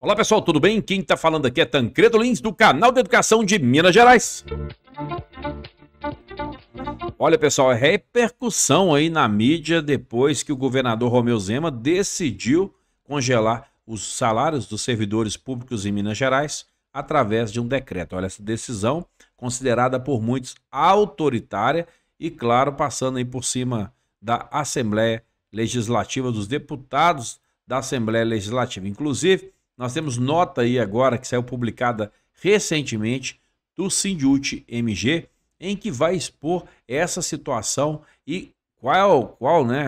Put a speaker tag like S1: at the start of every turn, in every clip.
S1: Olá pessoal, tudo bem? Quem está falando aqui é Tancredo Lins, do canal de Educação de Minas Gerais. Olha pessoal, é repercussão aí na mídia depois que o governador Romeu Zema decidiu congelar os salários dos servidores públicos em Minas Gerais através de um decreto. Olha, essa decisão considerada por muitos autoritária e, claro, passando aí por cima da Assembleia Legislativa, dos deputados da Assembleia Legislativa. Inclusive, nós temos nota aí agora que saiu publicada recentemente do Sindiúti MG, em que vai expor essa situação e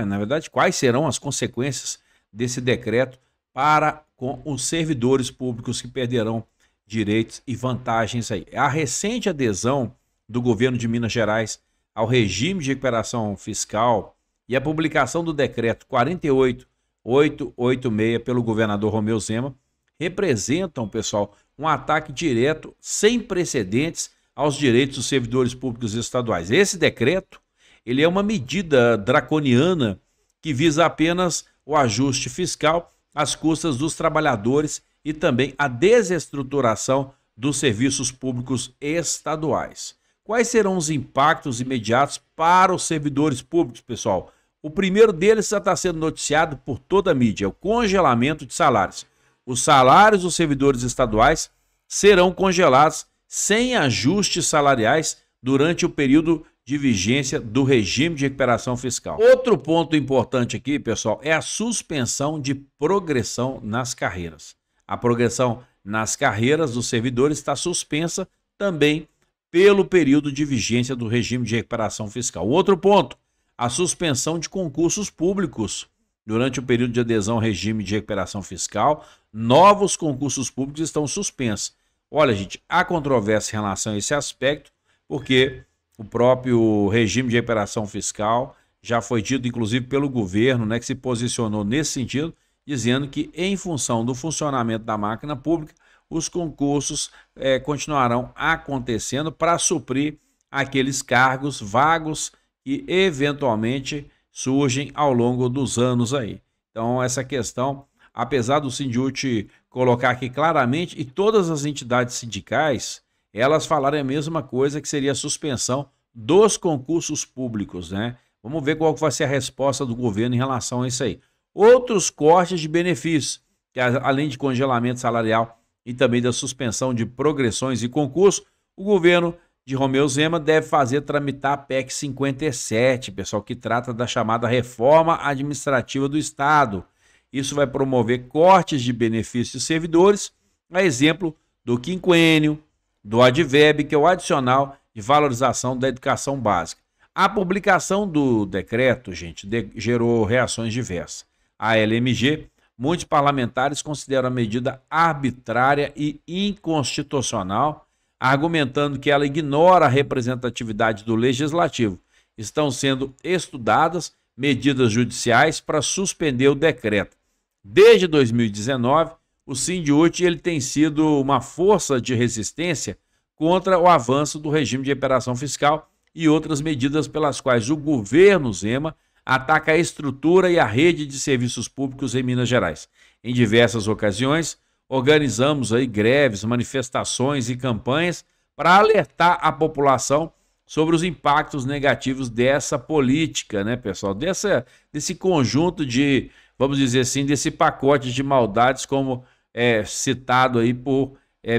S1: na verdade, quais serão as consequências desse decreto para com os servidores públicos que perderão direitos e vantagens aí. A recente adesão do governo de Minas Gerais ao regime de recuperação fiscal e a publicação do decreto 48886 pelo governador Romeu Zema representam, pessoal, um ataque direto, sem precedentes, aos direitos dos servidores públicos estaduais. Esse decreto, ele é uma medida draconiana que visa apenas o ajuste fiscal às custas dos trabalhadores e também a desestruturação dos serviços públicos estaduais. Quais serão os impactos imediatos para os servidores públicos, pessoal? O primeiro deles já está sendo noticiado por toda a mídia, é o congelamento de salários. Os salários dos servidores estaduais serão congelados sem ajustes salariais durante o período de vigência do regime de recuperação fiscal. Outro ponto importante aqui, pessoal, é a suspensão de progressão nas carreiras. A progressão nas carreiras dos servidores está suspensa também pelo período de vigência do regime de recuperação fiscal. Outro ponto, a suspensão de concursos públicos. Durante o período de adesão ao regime de recuperação fiscal, novos concursos públicos estão suspensos. Olha, gente, há controvérsia em relação a esse aspecto, porque o próprio regime de recuperação fiscal já foi dito, inclusive, pelo governo, né, que se posicionou nesse sentido, dizendo que, em função do funcionamento da máquina pública, os concursos continuarão acontecendo para suprir aqueles cargos vagos que, eventualmente, surgem ao longo dos anos aí. Então, essa questão, apesar do Sindiúti colocar aqui claramente, e todas as entidades sindicais, elas falaram a mesma coisa, que seria a suspensão dos concursos públicos, né? Vamos ver qual vai ser a resposta do governo em relação a isso aí. Outros cortes de benefícios, que além de congelamento salarial e também da suspensão de progressões e concursos, o governo de Romeu Zema deve fazer tramitar a PEC 57, pessoal, que trata da chamada reforma administrativa do Estado. Isso vai promover cortes de benefícios de servidores, a exemplo do quinquênio, do advérbio, que é o adicional de valorização da educação básica. A publicação do decreto, gente, gerou reações diversas. A LMG, muitos parlamentares consideram a medida arbitrária e inconstitucional, argumentando que ela ignora a representatividade do legislativo. Estão sendo estudadas medidas judiciais para suspender o decreto. Desde 2019, o Sindiúti ele tem sido uma força de resistência contra o avanço do regime de recuperação fiscal e outras medidas pelas quais o governo Zema ataca a estrutura e a rede de serviços públicos em Minas Gerais. Em diversas ocasiões, organizamos aí greves, manifestações e campanhas para alertar a população sobre os impactos negativos dessa política, né, pessoal? Desse conjunto de, vamos dizer assim, desse pacote de maldades, como citado aí por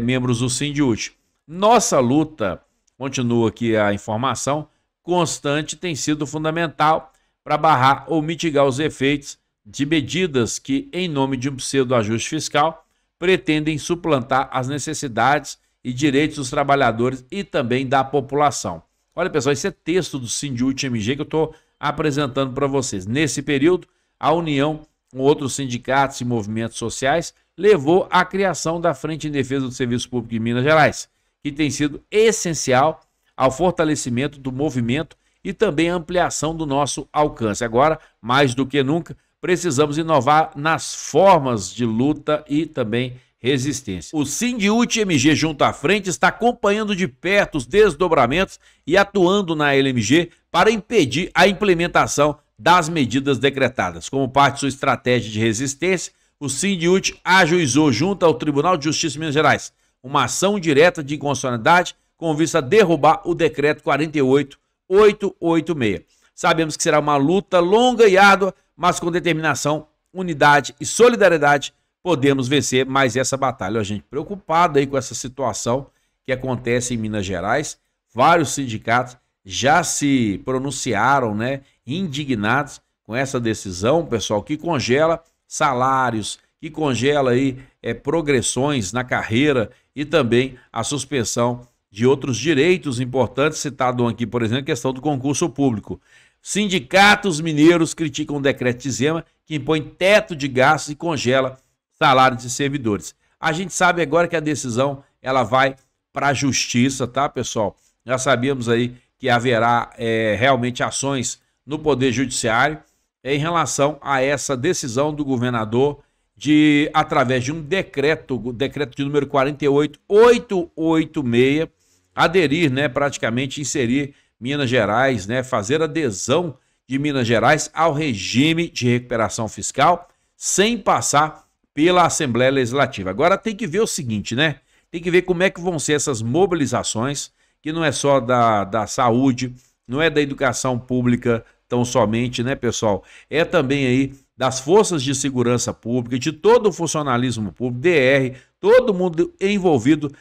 S1: membros do Sindiúti. Nossa luta, continua aqui a informação, constante tem sido fundamental para barrar ou mitigar os efeitos de medidas que, em nome de um pseudo-ajuste fiscal, pretendem suplantar as necessidades e direitos dos trabalhadores e também da população. Olha, pessoal, esse é texto do Sindiúti MG que eu estou apresentando para vocês. Nesse período, a união com outros sindicatos e movimentos sociais levou à criação da Frente em Defesa do Serviço Público de Minas Gerais, que tem sido essencial ao fortalecimento do movimento e também à ampliação do nosso alcance. Agora, mais do que nunca, precisamos inovar nas formas de luta e também resistência. O Sindiúti MG junto à frente está acompanhando de perto os desdobramentos e atuando na LMG para impedir a implementação das medidas decretadas. Como parte de sua estratégia de resistência, o Sindiúti ajuizou junto ao Tribunal de Justiça de Minas Gerais uma ação direta de inconstitucionalidade com vista a derrubar o decreto 48886. Sabemos que será uma luta longa e árdua, mas com determinação, unidade e solidariedade podemos vencer mais essa batalha. A gente preocupado aí com essa situação que acontece em Minas Gerais. Vários sindicatos já se pronunciaram, né, indignados com essa decisão, pessoal, que congela salários, que congela aí progressões na carreira e também a suspensão de outros direitos importantes, citado aqui, por exemplo, a questão do concurso público. Sindicatos mineiros criticam o decreto de Zema que impõe teto de gastos e congela salários de servidores. A gente sabe agora que a decisão ela vai para a justiça, tá, pessoal? Já sabíamos aí que haverá realmente ações no Poder Judiciário em relação a essa decisão do governador de, através de um decreto, o decreto de número 48886, aderir, né, praticamente inserir Minas Gerais, né, fazer adesão de Minas Gerais ao regime de recuperação fiscal sem passar pela Assembleia Legislativa. Agora tem que ver o seguinte, né? Tem que ver como é que vão ser essas mobilizações, que não é só da saúde, não é da educação pública tão somente, né, pessoal? É também aí das forças de segurança pública, de todo o funcionalismo público, DR, todo mundo envolvido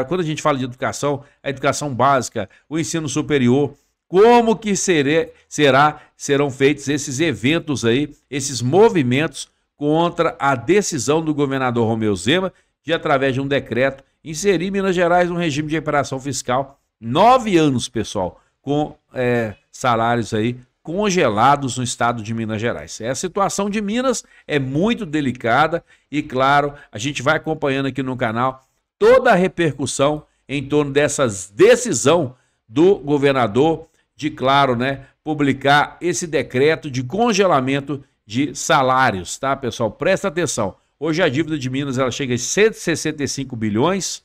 S1: quando a gente fala de educação, a educação básica, o ensino superior, como que serão feitos esses eventos aí, esses movimentos contra a decisão do governador Romeu Zema de, através de um decreto, inserir Minas Gerais no regime de recuperação fiscal. 9 anos, pessoal, com salários aí congelados no estado de Minas Gerais. A situação de Minas é muito delicada e, claro, a gente vai acompanhando aqui no canal toda a repercussão em torno dessa decisão do governador de, claro, né, publicar esse decreto de congelamento de salários, tá, pessoal? Presta atenção. Hoje a dívida de Minas ela chega a 165 bilhões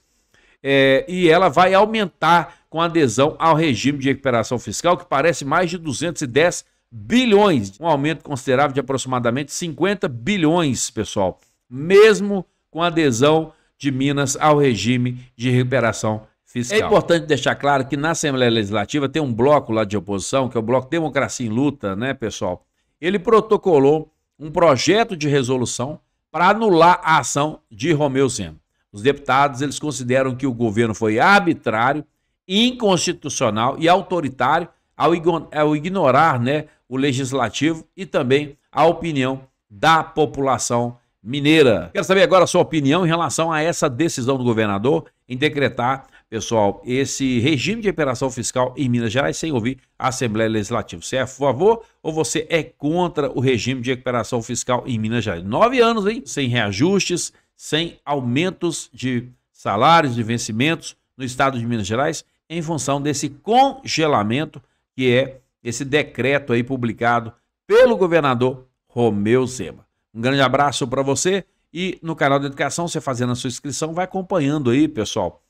S1: e ela vai aumentar com adesão ao regime de recuperação fiscal, que parece mais de 210 bilhões, um aumento considerável de aproximadamente 50 bilhões, pessoal, mesmo com adesão de Minas ao regime de recuperação fiscal. É importante deixar claro que na Assembleia Legislativa tem um bloco lá de oposição, que é o Bloco Democracia em Luta, né, pessoal? Ele protocolou um projeto de resolução para anular a ação de Romeu Zema. Os deputados, eles consideram que o governo foi arbitrário, inconstitucional e autoritário ao ignorar, né, o legislativo e também a opinião da população mineira. Quero saber agora a sua opinião em relação a essa decisão do governador em decretar, pessoal, esse regime de recuperação fiscal em Minas Gerais sem ouvir a Assembleia Legislativa. Você é a favor ou você é contra o regime de recuperação fiscal em Minas Gerais? 9 anos, hein? Sem reajustes, sem aumentos de salários, de vencimentos no estado de Minas Gerais, em função desse congelamento que é esse decreto aí publicado pelo governador Romeu Zema. Um grande abraço para você e no canal da Educação, você fazendo a sua inscrição, vai acompanhando aí, pessoal,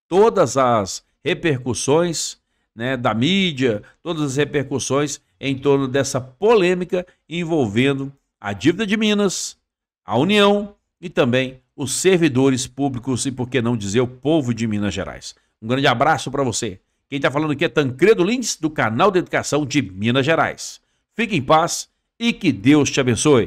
S1: todas as repercussões, né, da mídia, todas as repercussões em torno dessa polêmica envolvendo a dívida de Minas, a União e também os servidores públicos e, por que não dizer, o povo de Minas Gerais. Um grande abraço para você. Quem está falando aqui é Tancredo Lins, do canal da Educação de Minas Gerais. Fique em paz e que Deus te abençoe.